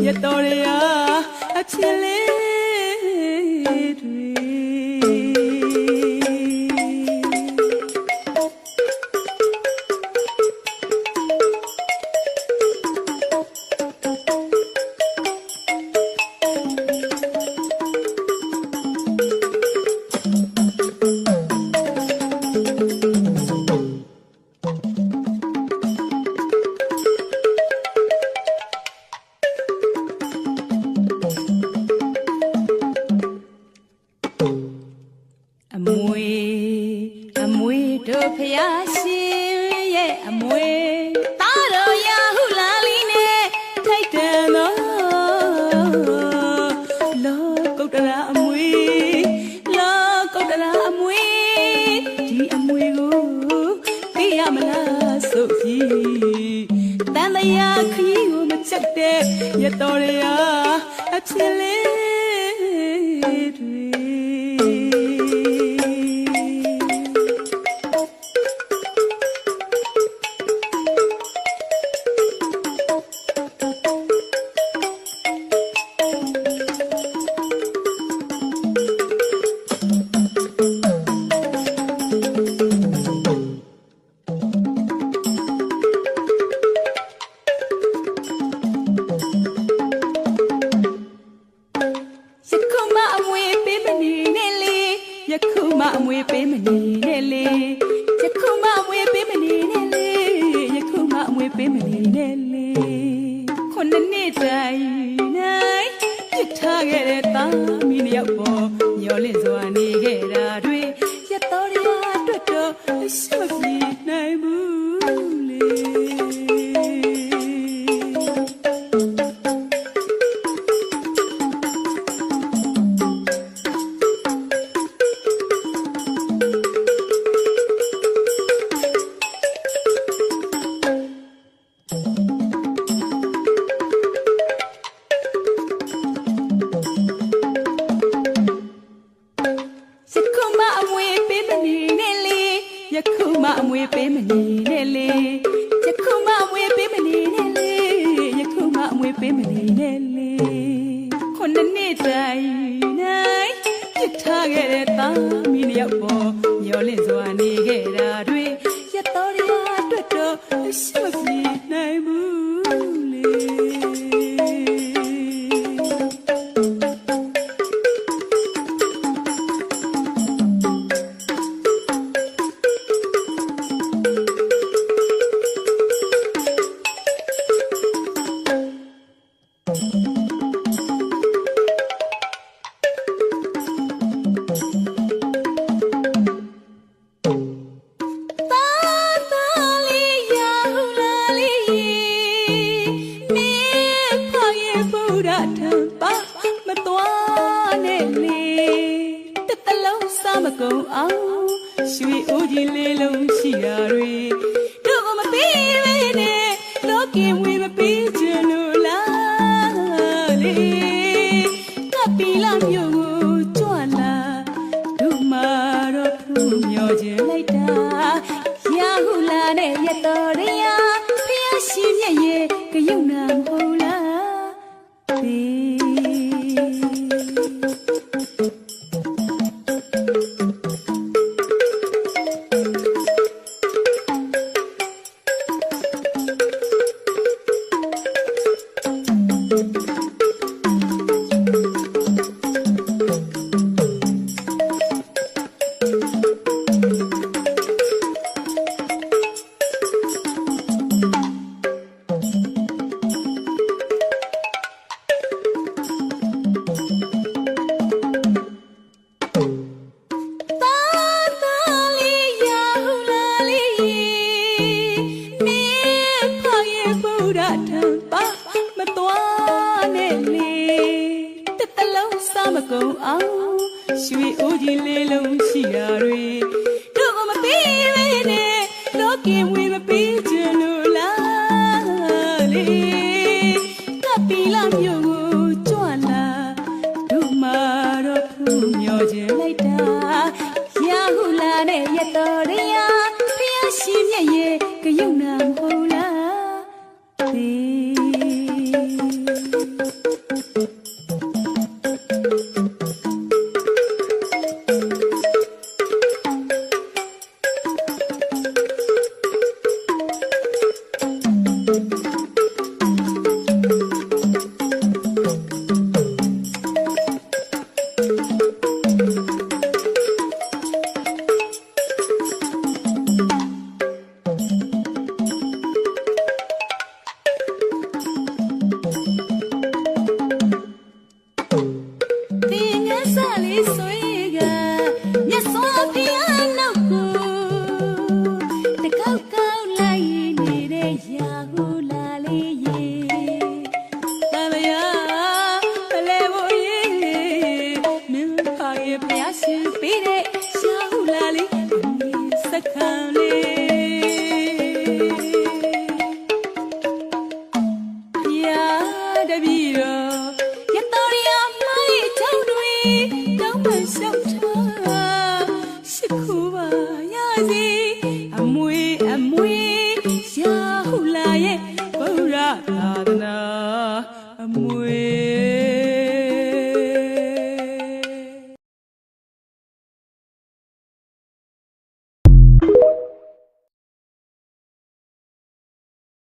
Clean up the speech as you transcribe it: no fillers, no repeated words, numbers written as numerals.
ရတော်ရအဖြစ်လေးတွေအမွေတို့ဖျားရှင်ရဲ့အမွေသားတော်ရဟုလာလီနဲ့ထိုက်တန်သောလောကုတ္တရာအမွေလောကုတ္တရာအမွေဒီအမွေကိုသိရမလားဆိုပြီးတန်တရားခရီးကိုမချက်တဲ့ရတော်ရအဖြစ်လေးတွေယခုမှအမွေပေးမနေနဲ့လေယခုမှအမွေပေးမနေနဲ့လေယခုမှအမွေပေးမနေနဲ့လေခုနှစ်နှစ်တိုင်နိုင်ပြစ်ထားခဲ့တဲ့သားမီးနှစ်ယောက်ပေါ်မျောလင့်စွာနေခဲ့တာတွေရတော်ရအတွက်တော့ရှိမပြေနိုင်ဘူးလေယခုမှအမွေပေးမနေနဲ့လေယခုမှအမွေပေးမနေနဲ့လေယခုမှအမွေပေးမနေနဲ့လေခုနှစ်နှစ်တိုင်နိုင်ပြစ်ထားခဲ့တဲ့သားမီးနှစ်ယောက်ပေါ်မျောလင့်စွာနေခဲ့တာတွေရတော်ရအတွက်တော့ရှိမပြေနိုင်ဘူးလေမတော်နဲ့လေတစ်တလုံးစားမကုန်အောင်ရွှေအိုးကြီးလေးလုံးရှိရာတွေတို့ကမပေးပဲနဲ့လောကီဝေမပေးချင်လို့လားလေကပီလာမျိုးကိုကြွလာတို့မာတော့ဖူးမျောခြင်းလိုက်တာရဟုလာနဲ့ရတော်ရဖျားရှိမြရဲ့ကယုံနာမဟုတ်လားဒီမတော်နဲ့လေတစ်တလုံးစားမကုန်အောင်ရွှေအိုးကြီးလေးလုံးရှိရာတွေတို့ကမပေးပဲနဲ့လောကီဝေမပေးချင်လို့လားလေကပီလာမျိုးကိုကြွလာတို့မာတော့ဖူးမျောခြင်းလိုက်တာရဟုလာနဲ့ရတော်ရဖျားရှိမြရဲ့ကယုံနာမဟုတ်လားဒီ ပြီးတော့ရတော်ရမိုင်းချောင်းတွေတောင်းပန်လျှောက်ထားရှိခိုးပါရစီအမွေရာဟုလာရဲ့ဘုရားသာသနာအမွေ